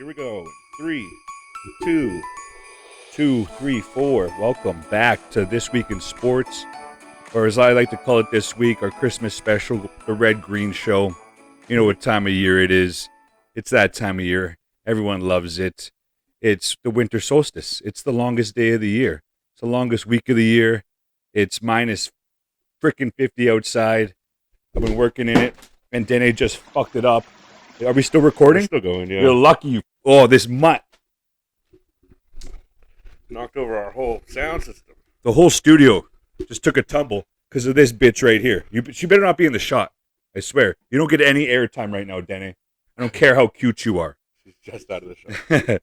Here we go. 3, 2, 2, 3, 4. Welcome back to This Week in Sports, or as I like to call it this week, our Christmas special, the Red Green Show. You know what time of year it is. It's that time of year. Everyone loves it. It's the winter solstice. It's the longest day of the year. It's the longest week of the year. It's minus freaking 50 outside. I've been working in it, and Dene just fucked it up. Are we still recording? We're still going, yeah. You're lucky. This mutt. Knocked over our whole sound system. The whole studio just took a tumble because of this bitch right here. She better not be in the shot. I swear. You don't get any airtime right now, Dene. I don't care how cute you are. She's just out of the shot.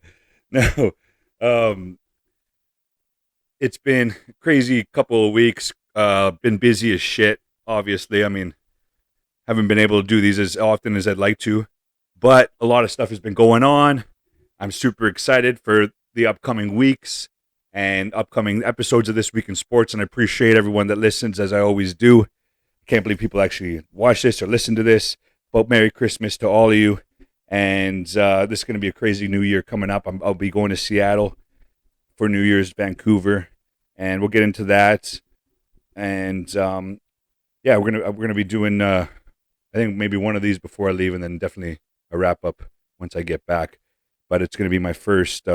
No. It's been a crazy couple of weeks. Been busy as shit, obviously. I mean, haven't been able to do these as often as I'd like to. But a lot of stuff has been going on. I'm super excited for the upcoming weeks and upcoming episodes of This Week in Sports, and I appreciate everyone that listens, as I always do. Can't believe people actually watch this or listen to this. But Merry Christmas to all of you. And this is going to be a crazy new year coming up. I'll be going to Seattle for New Year's, Vancouver, and we'll get into that. And we're gonna be doing I think maybe one of these before I leave, and then definitely a wrap up once I get back. But it's going to be my first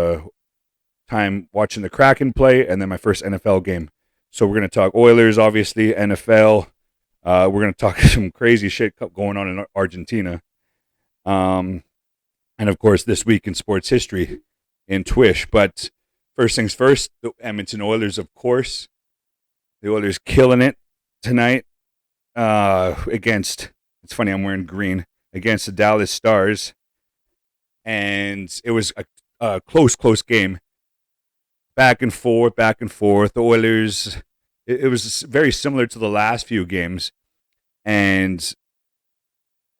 time watching the Kraken play, and then my first NFL game. So we're going to talk Oilers, obviously, NFL. We're going to talk some crazy shit going on in Argentina. And of course, This Week in Sports History in TWISH. But first things first, the Edmonton Oilers, of course. The Oilers killing it tonight against, it's funny, I'm wearing green, against the Dallas Stars. And it was a close game. Back and forth. The Oilers, it was very similar to the last few games. And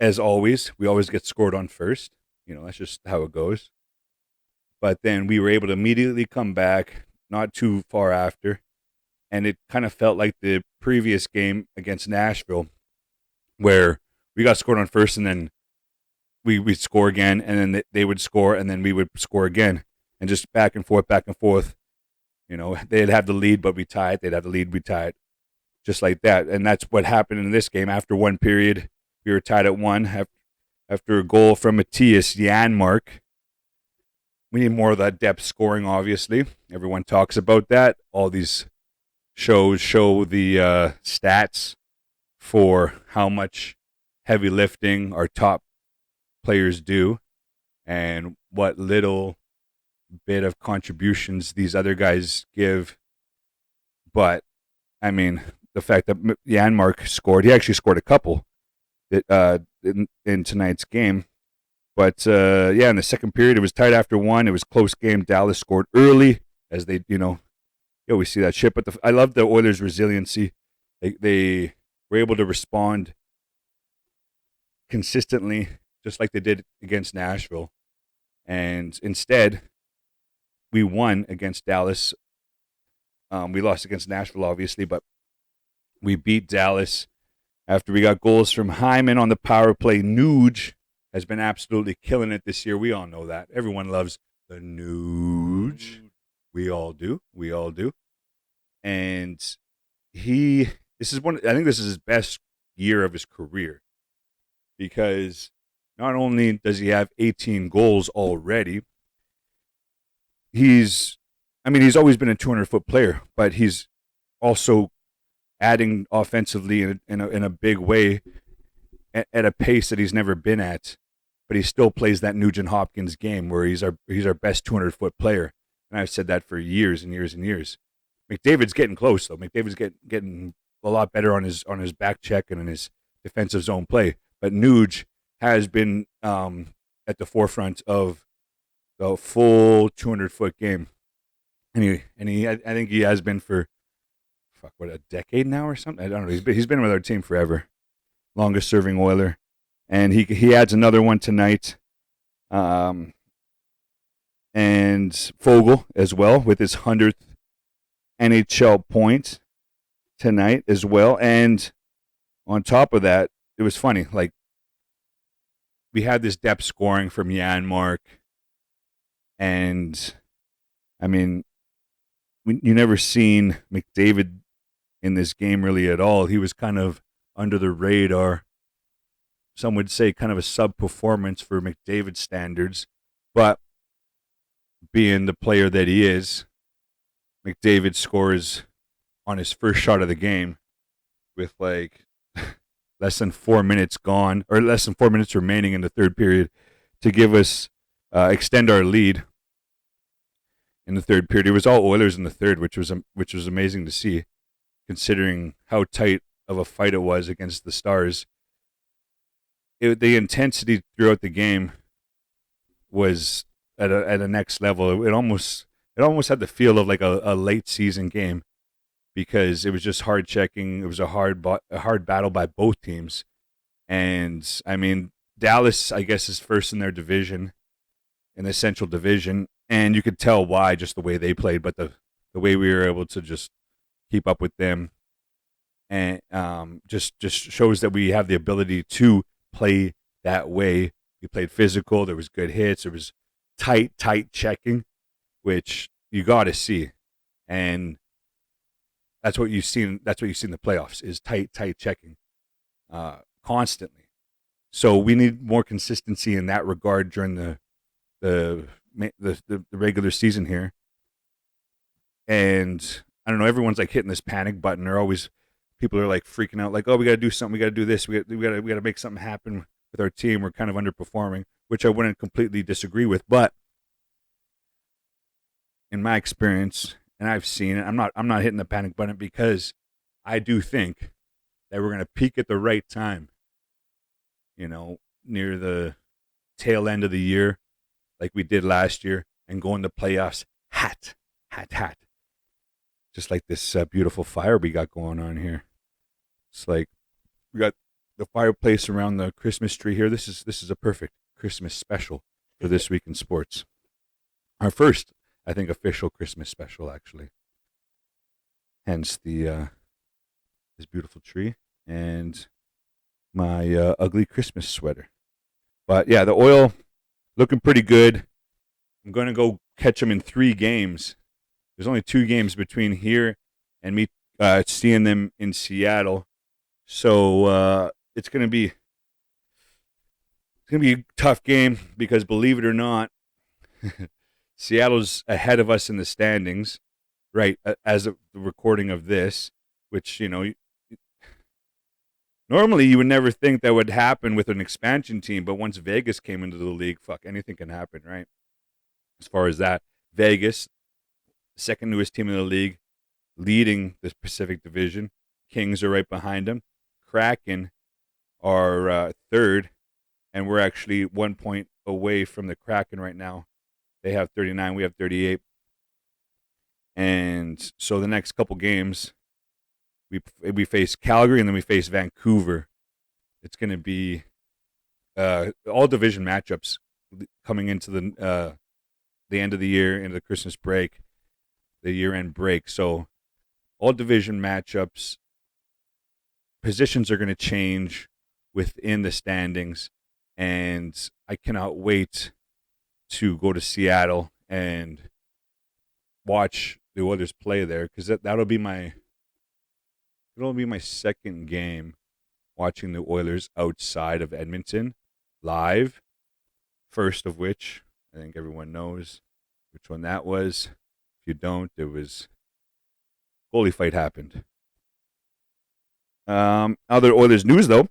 as always, we always get scored on first. You know, that's just how it goes. But then we were able to immediately come back, not too far after. And it kind of felt like the previous game against Nashville, where we got scored on first, and then we'd score again, and then they would score, and then we would score again. And just back and forth. You know, they'd have the lead, but we tie it. They'd have the lead, we tie it. Just like that. And that's what happened in this game. After one period, we were tied at 1. After a goal from Matthias Janmark. We need more of that depth scoring, obviously. Everyone talks about that. All these shows show the stats for how much heavy lifting our top players do and what little bit of contributions these other guys give. But, I mean, the fact that Janmark scored, he actually scored a couple in tonight's game. But, in the second period, it was tied after 1. It was a close game. Dallas scored early, as they, you always see that shit. But I love the Oilers' resiliency. They were able to respond consistently, just like they did against Nashville. And instead, we won against Dallas. We lost against Nashville, obviously, but we beat Dallas after we got goals from Hyman on the power play. Nuge has been absolutely killing it this year. We all know that. Everyone loves the Nuge. We all do. And I think this is his best year of his career, because not only does he have 18 goals already, he's always been a 200-foot player, but he's also adding offensively in a big way at a pace that he's never been at. But he still plays that Nugent Hopkins game where he's our best 200-foot player. And I've said that for years and years and years. McDavid's getting close, though. McDavid's getting a lot better on his back check and in his defensive zone play. But Nuge has been at the forefront of the full 200-foot game. I think he has been for a decade now or something. I don't know. He's been with our team forever. Longest serving Oiler. And he adds another one tonight. And Fogle as well with his 100th NHL point tonight as well. And on top of that, it was funny. Like, we had this depth scoring from Janmark And I mean, you never seen McDavid in this game really at all. He was kind of under the radar. Some would say kind of a sub performance for McDavid standards, but being the player that he is, McDavid scores on his first shot of the game with like less than 4 minutes gone, or less than 4 minutes remaining in the third period, to give us extend our lead in the third period. It was all Oilers in the third, which was amazing to see, considering how tight of a fight it was against the Stars. The intensity throughout the game was at a next level. It almost had the feel of like a late season game, because it was just hard checking. It was a hard battle by both teams. And I mean, Dallas, I guess, is first in their division, in the Central Division, and you could tell why, just the way they played, but the way we were able to just keep up with them, and just shows that we have the ability to play that way. We played physical. There was good hits. There was tight checking, which you got to see, and that's what you've seen. That's what you see in the playoffs, is tight checking, constantly. So we need more consistency in that regard during the regular season here. And I don't know, everyone's like hitting this panic button. People are like freaking out, like, oh, we got to do something. We got to do this. We got to make something happen with our team. We're kind of underperforming, which I wouldn't completely disagree with. But in my experience, and I've seen it, I'm not hitting the panic button, because I do think that we're going to peak at the right time, near the tail end of the year, like we did last year, and go into playoffs hot. Just like this beautiful fire we got going on here. It's like we got the fireplace around the Christmas tree here. This is a perfect Christmas special for This Week in Sports. Our first, I think, official Christmas special, actually. Hence the this beautiful tree and my ugly Christmas sweater. But yeah, the Oil looking pretty good. I'm going to go catch them in 3 games. There's only 2 games between here and me seeing them in Seattle. So it's going to be a tough game, because believe it or not, Seattle's ahead of us in the standings, right, as of the recording of this, which, normally you would never think that would happen with an expansion team, but once Vegas came into the league, anything can happen, right? As far as that, Vegas, second newest team in the league, leading the Pacific Division. Kings are right behind them. Kraken are third, and we're actually 1 point away from the Kraken right now. They have 39, we have 38. And so the next couple games, we face Calgary, and then we face Vancouver. It's going to be all division matchups coming into the end of the year, into the Christmas break, the year-end break. So all division matchups. Positions are going to change within the standings, and I cannot wait to go to Seattle and watch the Oilers play there, because it'll be my second game watching the Oilers outside of Edmonton live. First of which, I think everyone knows which one that was. If you don't, it was goalie fight happened. Other Oilers news, though,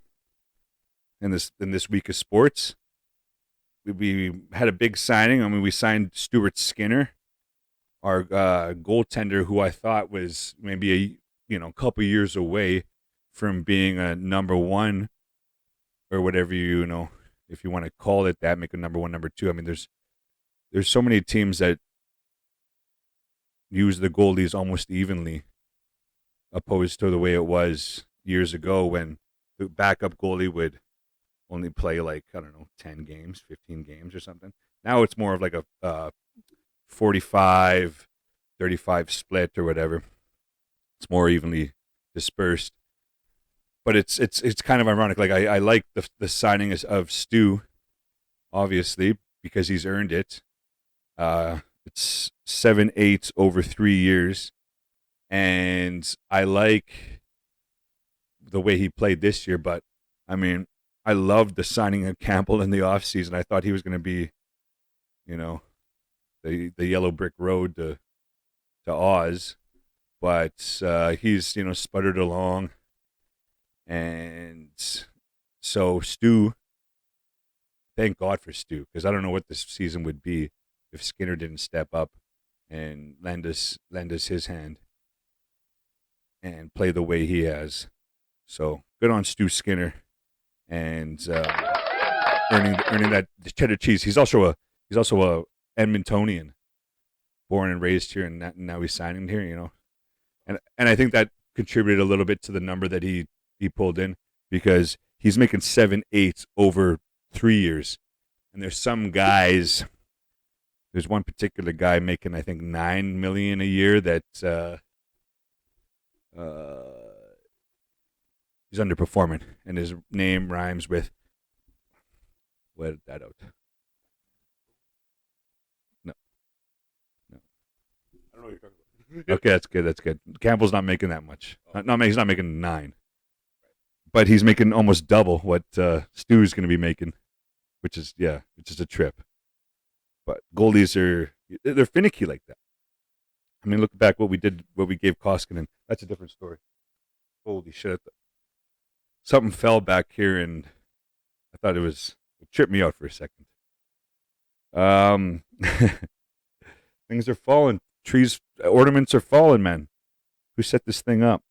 in this week of sports, we had a big signing. I mean, we signed Stuart Skinner, our goaltender, who I thought was maybe a couple years away from being a number one, or whatever if you want to call it that, make a number one, number two. I mean, there's so many teams that use the goalies almost evenly, opposed to the way it was years ago, when the backup goalie would only play 10 games, 15 games or something. Now it's more of like a 45, 35 split or whatever. It's more evenly dispersed. But it's kind of ironic. Like I like the signing of Stu, obviously, because he's earned it. It's 7-8 over 3 years, and I like the way he played this year. But I mean, I loved the signing of Campbell in the offseason. I thought he was going to be, you know, the yellow brick road to Oz, but he's sputtered along, and so Stu. Thank God for Stu, because I don't know what this season would be if Skinner didn't step up and lend us his hand and play the way he has. So good on Stu Skinner, and earning that cheddar cheese. He's also a Edmontonian, born and raised here, and now he's signing here. And I think that contributed a little bit to the number that he pulled in, because he's making 7-8 over 3 years, and there's some guys. There's one particular guy making, I think, $9 million a year that he's underperforming, and his name rhymes with. Let that out. No. I don't know what you're talking about. Okay, that's good. That's good. Campbell's not making that much. He's not making 9, but he's making almost double what Stu's going to be making, which is a trip. But goalies they're finicky like that. I mean, look back what we gave Koskinen. That's a different story. Holy shit! Something fell back here, and I thought it tripped me out for a second. Things are falling. Trees, ornaments are falling, man. Who set this thing up?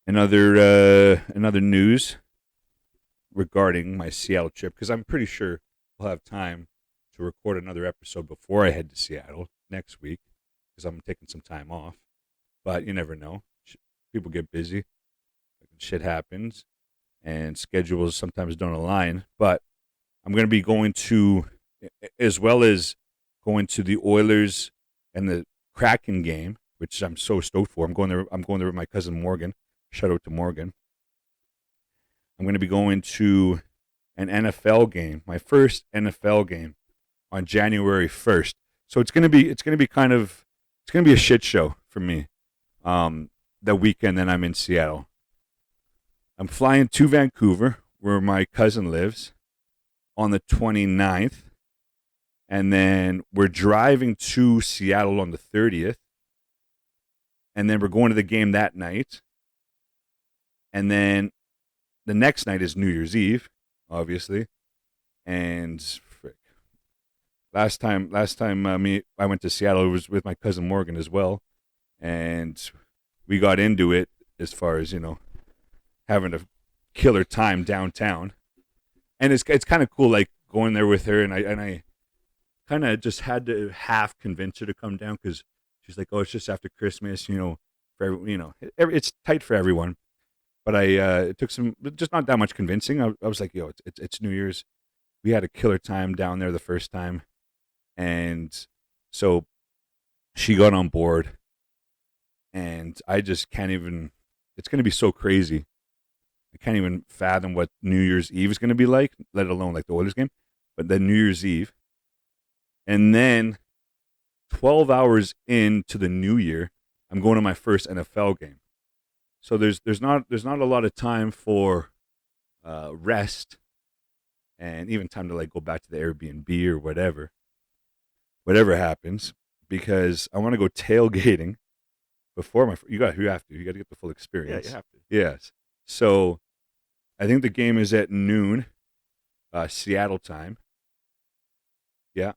Another news regarding my Seattle trip, because I'm pretty sure we'll have time to record another episode before I head to Seattle next week, because I'm taking some time off. But you never know. People get busy. Shit happens, and schedules sometimes don't align. But I'm going to be going to, as well as going to the Oilers and the Kraken game, which I'm so stoked for. I'm going there with my cousin Morgan. Shout out to Morgan. I'm going to be going to an NFL game, my first NFL game, on January 1st. So it's going to be a shit show for me. The weekend that I'm in Seattle. I'm flying to Vancouver, where my cousin lives, on the 29th. And then we're driving to Seattle on the 30th. And then we're going to the game that night. And then the next night is New Year's Eve, obviously. And last time I went to Seattle, it was with my cousin Morgan as well. And we got into it as far as, having a killer time downtown. And it's kind of cool, like, going there with her, and I kind of just had to half convince her to come down, because she's like, oh, it's just after Christmas, it's tight for everyone. But it took just not that much convincing. I was like, yo, it's New Year's. We had a killer time down there the first time, and so she got on board, and I just can't even. It's going to be so crazy. I can't even fathom what New Year's Eve is going to be like, let alone like the Oilers game. But then New Year's Eve, and then 12 hours into the new year, I'm going to my first NFL game. So there's not a lot of time for rest, and even time to like go back to the Airbnb or whatever happens, because I want to go tailgating before you have to get the full experience. Yeah, you have to. Yes. So I think the game is at noon, Seattle time. Yeah.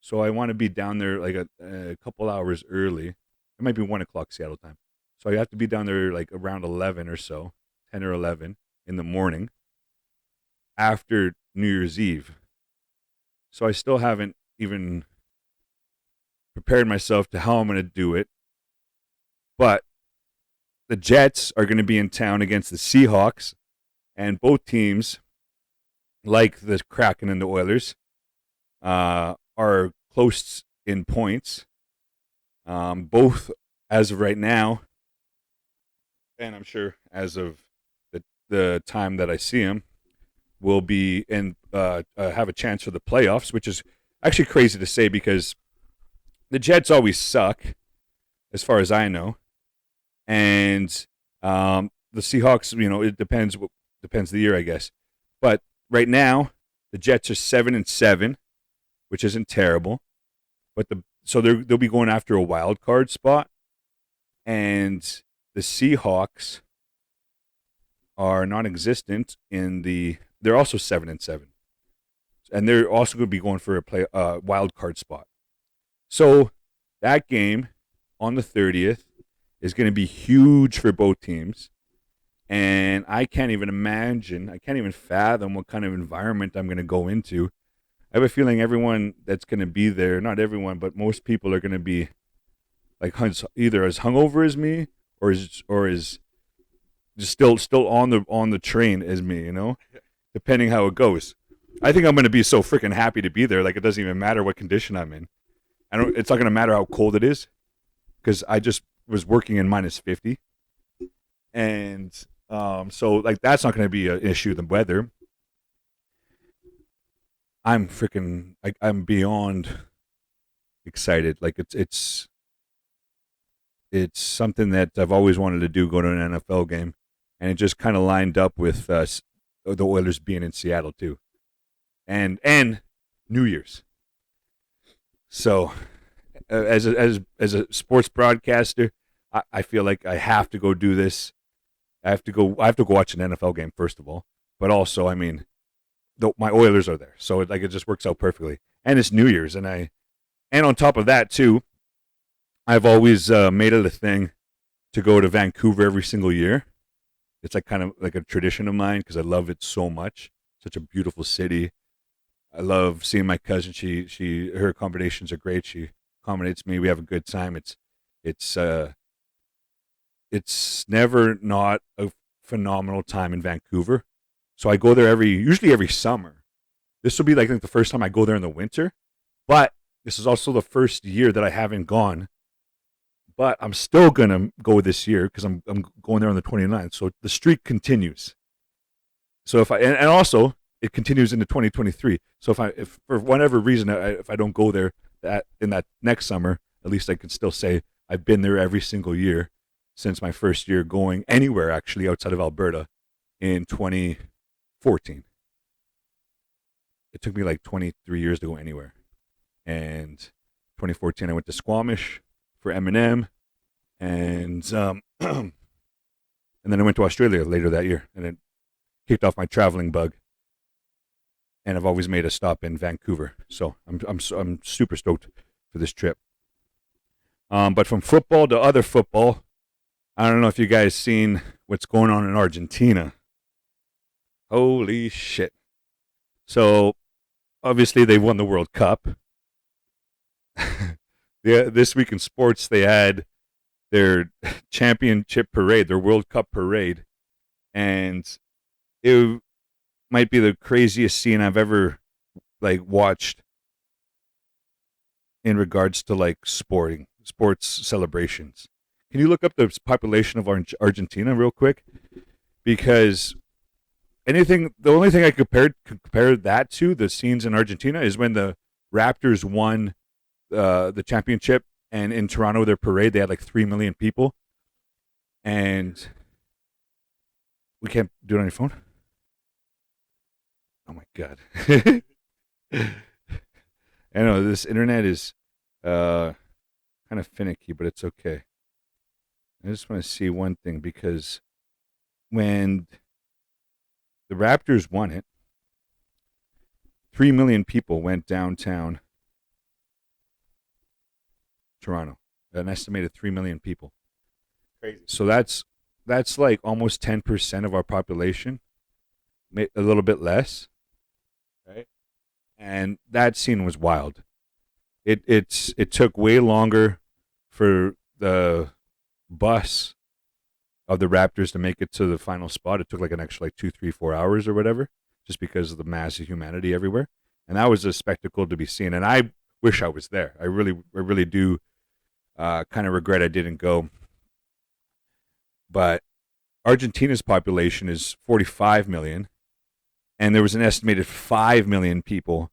So I want to be down there like a couple hours early. It might be 1 o'clock Seattle time. So I have to be down there like around 11 or so, 10 or 11 in the morning after New Year's Eve. So I still haven't even prepared myself to how I'm going to do it. But the Jets are going to be in town against the Seahawks, and both teams, like the Kraken and the Oilers, are close in points. Both, as of right now, and I'm sure as of the time that I see them, will be in have a chance for the playoffs, which is actually crazy to say because the Jets always suck, as far as I know, and the Seahawks. It depends the year, I guess. But right now, the Jets are 7-7, which isn't terrible. But they'll be going after a wild card spot, and the Seahawks are non-existent in the. They're also 7-7, and they're also going to be going for a wild card spot. So that game on the 30th is going to be huge for both teams, and I can't even imagine. I can't even fathom what kind of environment I'm going to go into. I have a feeling everyone that's going to be there, not everyone, but most people are going to be like either as hungover as me or is just still on the train as me, depending how it goes. I think I'm going to be so freaking happy to be there. Like it doesn't even matter what condition I'm in. It's not going to matter how cold it is because I just was working in -50, and so like that's not going to be an issue. The weather. I'm beyond excited. Like it's something that I've always wanted to do. Go to an NFL game, and it just kind of lined up with the Oilers being in Seattle too, and New Year's. So, as a sports broadcaster, I feel like I have to go do this. I have to go watch an NFL game first of all, but also, I mean, my Oilers are there, so it just works out perfectly. And it's New Year's, and on top of that too, I've always made it a thing to go to Vancouver every single year. It's like kind of like a tradition of mine because I love it so much. Such a beautiful city. I love seeing my cousin. Her accommodations are great. She accommodates me. We have a good time. It's never not a phenomenal time in Vancouver. So I go there usually every summer. This will be like the first time I go there in the winter, but this is also the first year that I haven't gone. But I'm still gonna go this year because I'm going there on the 29th. So the streak continues. So and also it continues into 2023. So if for whatever reason if I don't go there in that next summer, at least I can still say I've been there every single year since my first year going anywhere actually outside of Alberta in 2014. It took me like 23 years to go anywhere. And 2014 I went to Squamish for M&M, and and then I went to Australia later that year, and it kicked off my traveling bug. And I've always made a stop in Vancouver, so I'm super stoked for this trip. But from football to other football, I don't know if you guys seen what's going on in Argentina. Holy shit! So obviously they won the World Cup. Yeah, this week in sports they had their championship parade, their World Cup parade, and it might be the craziest scene I've ever watched in regards to sports celebrations. Can you look up the population of Argentina real quick? Because the only thing I compare that to the scenes in Argentina is when the Raptors won the championship, and in Toronto, their parade, they had like 3 million people. And we can't do it on your phone? Oh my God. I know this internet is kind of finicky, but it's okay. I just want to see one thing, because when the Raptors won it, 3 million people went downtown Toronto. An estimated 3 million people. Crazy. So that's like almost 10% of our population, a little bit less, right? And that scene was wild. It took way longer for the bus of the Raptors to make it to the final spot. It took like an extra 2, 3, 4 hours or whatever, just because of the massive humanity everywhere. And that was a spectacle to be seen. And I wish I was there. I really do kind of regret I didn't go. But Argentina's population is 45 million, and there was an estimated 5 million people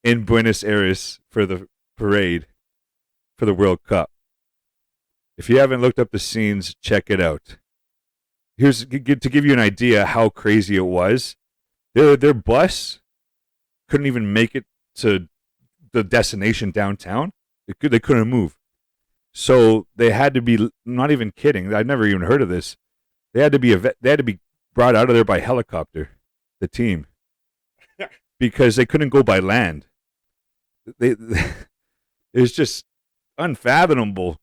in Buenos Aires for the parade for the World Cup. If you haven't looked up the scenes, check it out. Here's to give you an idea how crazy it was. Their bus couldn't even make it to the destination downtown. They couldn't move. So they had to be, not even kidding, I've never even heard of this. They had to be brought out of there by helicopter, the team, because they couldn't go by land. It's just unfathomable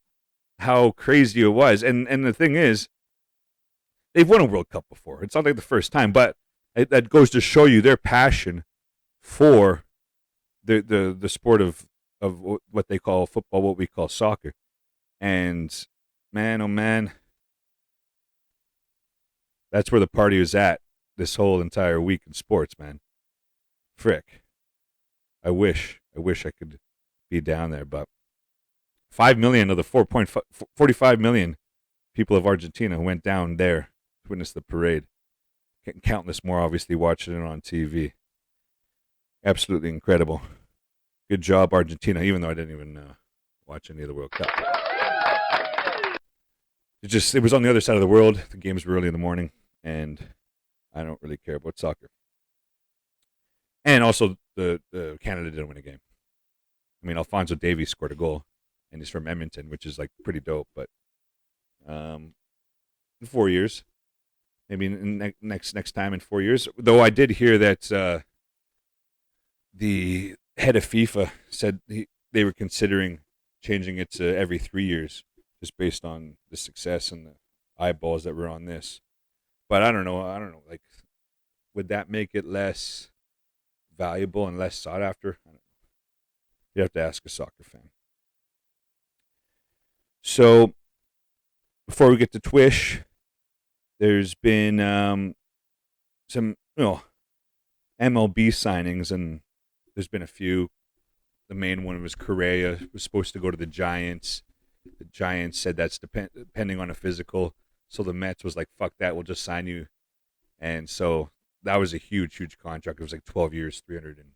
how crazy it was. And the thing is, they've won a World Cup before. It's not like the first time, but that goes to show you their passion for the sport of what they call football, what we call soccer. And man, oh man, that's where the party was at this whole entire week in sports, man. Frick. I wish I could be down there, but 5 million of the 4.45 million people of Argentina went down there to witness the parade. Countless more, obviously, watching it on TV. Absolutely incredible. Good job, Argentina, even though I didn't even watch any of the World Cup. It was on the other side of the world. The games were early in the morning, and I don't really care about soccer. And also, the Canada didn't win a game. I mean, Alphonso Davies scored a goal, and he's from Edmonton, which is like pretty dope. But in 4 years, maybe next time in 4 years. Though I did hear that the head of FIFA said they were considering changing it to every 3 years, just based on the success and the eyeballs that were on this. But I don't know. Like, would that make it less valuable and less sought after? I don't know. You have to ask a soccer fan. So, before we get to TWISH, there's been some MLB signings, and there's been a few. The main one was Correa, was supposed to go to the Giants. The Giants said that's depending on a physical. So the Mets was like, fuck that, we'll just sign you. And so that was a huge, huge contract. It was like 12 years, 300 and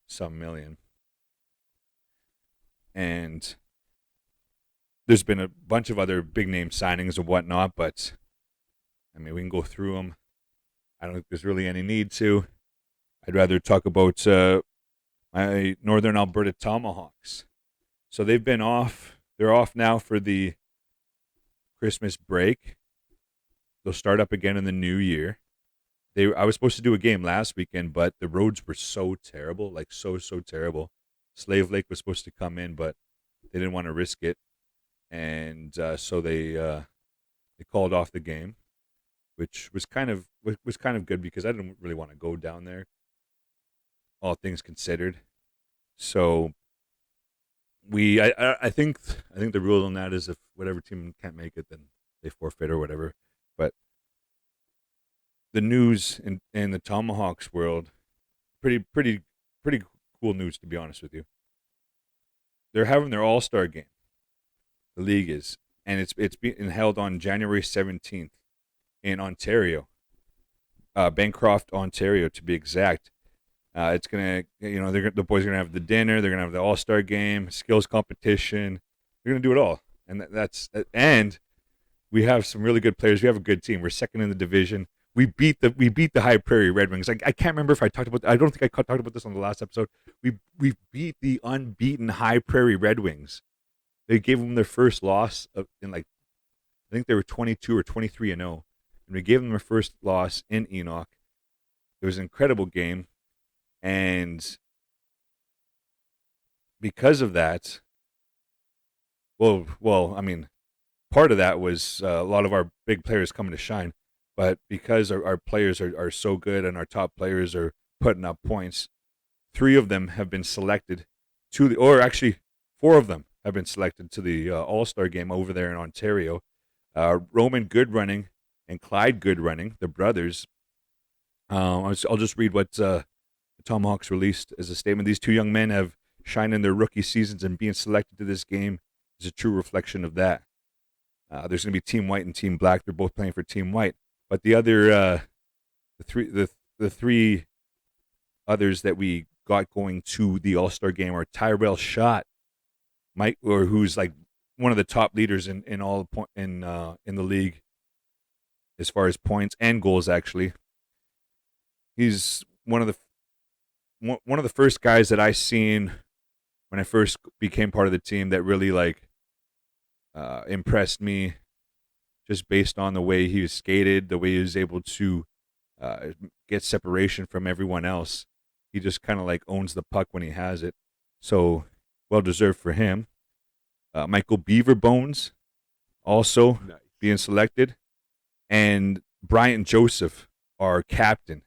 some million. And there's been a bunch of other big name signings and whatnot, but I mean, we can go through them. I don't think there's really any need to. I'd rather talk about my Northern Alberta Tomahawks. So they've been off. They're off now for the Christmas break. They'll start up again in the new year. I was supposed to do a game last weekend, but the roads were so terrible, like so terrible. Slave Lake was supposed to come in, but they didn't want to risk it, and so they called off the game, which was kind of good because I didn't really want to go down there, all things considered. So I think the rule on that is if whatever team can't make it, then they forfeit or whatever. But the news in the Tomahawks world, pretty cool news, to be honest with you. They're having their All-Star game. The league is, and it's being held on January 17th in Ontario, Bancroft, Ontario, to be exact. It's gonna, the boys are gonna have the dinner. They're gonna have the All-Star game, skills competition. They're gonna do it all, and we have some really good players. We have a good team. We're second in the division. We beat the High Prairie Red Wings. I can't remember if I talked about. I don't think I talked about this on the last episode. We beat the unbeaten High Prairie Red Wings. They gave them their first loss I think they were 22 or 23-0, and we gave them their first loss in Enoch. It was an incredible game, and because of that, well, I mean, part of that was a lot of our big players coming to shine. But because our players are so good and our top players are putting up points, 3 of them have been selected actually 4 of them have been selected to the All-Star game over there in Ontario. Roman Goodrunning and Clyde Goodrunning, the brothers. I'll just read what the Tomahawks released as a statement. These 2 young men have shined in their rookie seasons, and being selected to this game is a true reflection of that. There's going to be Team White and Team Black. They're both playing for Team White. But the other, the three others that we got going to the All-Star game are Tyrell Schott, who's like one of the top leaders in all in the league as far as points and goals. Actually, he's one of the first guys that I seen when I first became part of the team that really like impressed me, just based on the way he was skated, the way he was able to get separation from everyone else. He just kind of like owns the puck when he has it. So well deserved for him. Michael Beaverbones also being selected, and Bryant Joseph, our captain,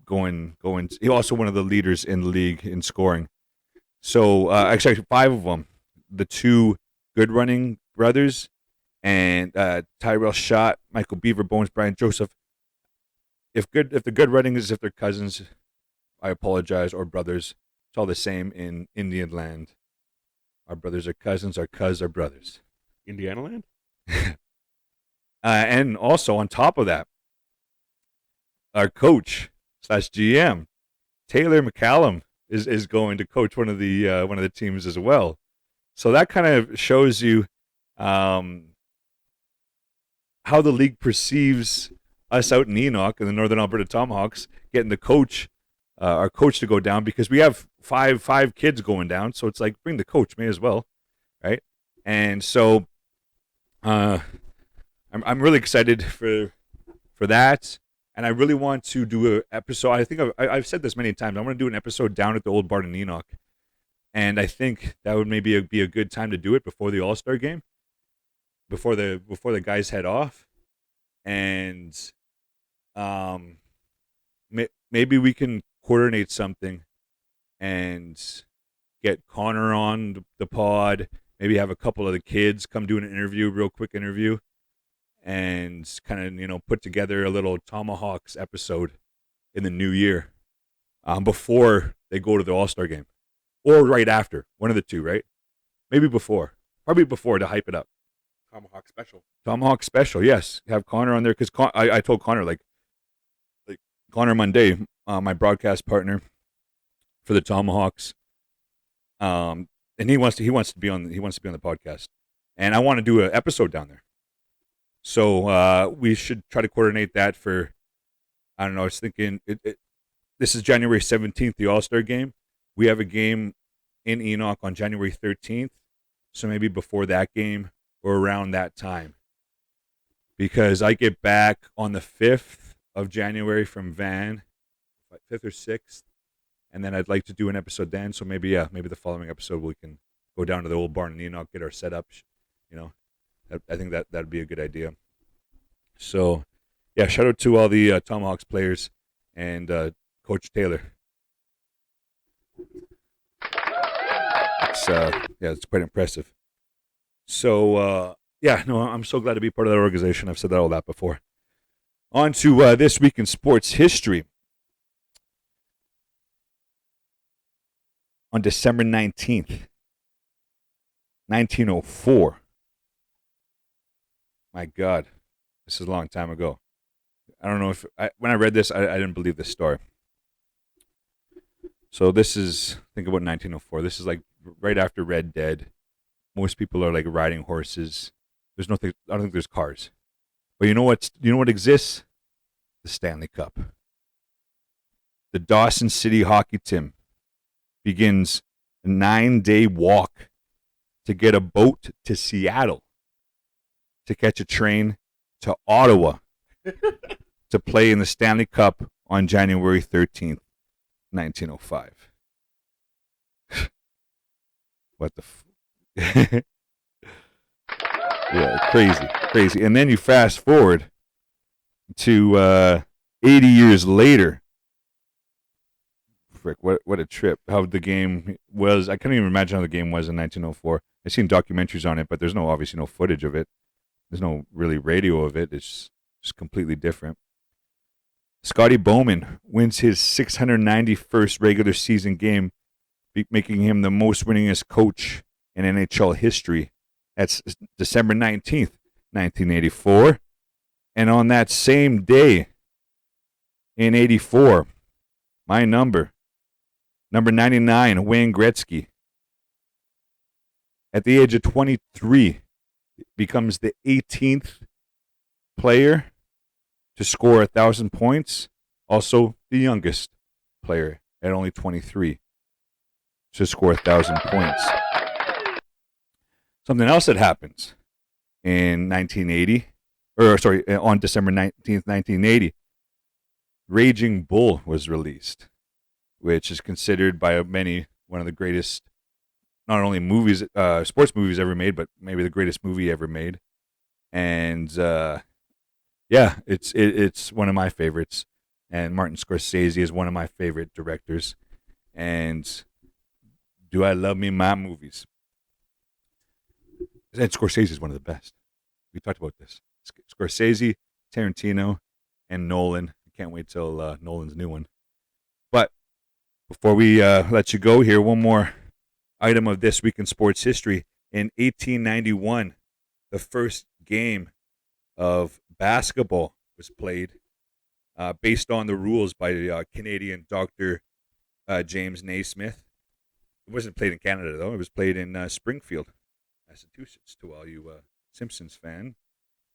going. He also one of the leaders in the league in scoring. So actually 5 of them, the 2 good running brothers, and Tyrell Schott, Michael Beaverbones, Bryant Joseph. If the good running is if they're cousins, I apologize, or brothers. It's all the same in Indian land. Our brothers are cousins, our cousins are brothers. Indiana land? And also on top of that, our coach / GM, Taylor McCallum, is going to coach one of the teams as well. So that kind of shows you how the league perceives us out in Enoch and the Northern Alberta Tomahawks getting the coach, our coach, to go down, because we have five kids going down. So it's like, bring the coach, may as well, right? And so I'm really excited for that, and I really want to do an episode. I think I've said this many times. I want to do an episode down at the old barn in Enoch, and I think that would maybe be a good time to do it before the All-Star game, before the guys head off, and maybe we can coordinate something and get Connor on the pod. Maybe have a couple of the kids come do an interview, real quick interview, and kind of put together a little Tomahawks episode in the new year, before they go to the All-Star game, or right after, one of the two, right? Maybe before, probably before, to hype it up. Tomahawk special, yes. Have Connor on there, because I told Connor, like Connor Monday, my broadcast partner for the Tomahawks, and he wants to be on the podcast, and I want to do an episode down there. So we should try to coordinate that for, I don't know, I was thinking this is January 17th, the All-Star game. We have a game in Enoch on January 13th, so maybe before that game or around that time, because I get back on the 5th of January from Van, 5th or 6th, and then I'd like to do an episode then. So maybe the following episode we can go down to the old barn in Enoch, get our setup. I think that'd be a good idea. So, yeah, shout out to all the Tomahawks players and Coach Taylor. It's quite impressive. So, I'm so glad to be part of that organization. I've said all that before. On to this week in sports history. On December 19th, 1904. My God, this is a long time ago. I don't know when I read this, I didn't believe this story. So think about 1904. This is like right after Red Dead. Most people are like riding horses. I don't think there's cars. But you know what exists? The Stanley Cup. The Dawson City hockey team begins a 9-day walk to get a boat to Seattle, to catch a train to Ottawa to play in the Stanley Cup on January 13th, 1905. What the Yeah, crazy. And then you fast forward to 80 years later. Frick, what a trip. How the game was. I couldn't even imagine how the game was in 1904. I've seen documentaries on it, but there's obviously no footage of it. There's no really radio of it. It's just completely different. Scotty Bowman wins his 691st regular season game, making him the most winningest coach in NHL history. That's December 19th, 1984. And on that same day, in 84, my number, Number 99, Wayne Gretzky. At the age of 23, becomes the 18th player to score 1,000 points. Also, the youngest player at only 23 to score 1,000 points. Something else that happens in 1980, on December 19th, 1980, Raging Bull was released, which is considered by many one of the greatest, not only movies, sports movies ever made, but maybe the greatest movie ever made. And yeah, it's one of my favorites. And Martin Scorsese is one of my favorite directors. And do I love me my movies? And Scorsese is one of the best. We talked about this. Scorsese, Tarantino, and Nolan. I can't wait till Nolan's new one. But before we let you go here, one more item of This Week in Sports History. In 1891, the first game of basketball was played based on the rules by Canadian Dr. James Naismith. It wasn't played in Canada, though. It was played in Springfield, Massachusetts, to all you Simpsons fan.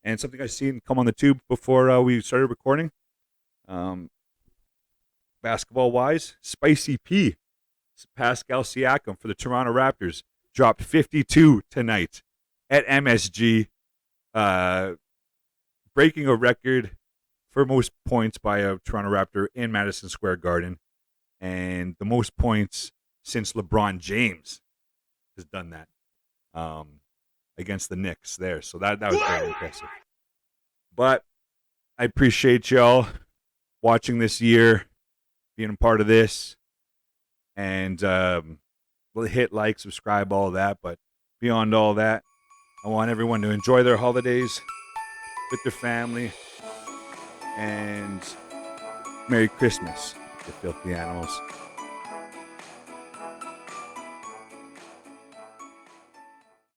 And something I've seen come on the tube before we started recording, basketball-wise, Spicy P, Pascal Siakam for the Toronto Raptors, dropped 52 tonight at MSG, breaking a record for most points by a Toronto Raptor in Madison Square Garden, and the most points since LeBron James has done that against the Knicks there. So that was very impressive. But I appreciate y'all watching this year, being a part of this, and hit like, subscribe, all that. But beyond all that, I want everyone to enjoy their holidays with their family, and Merry Christmas, you filthy animals.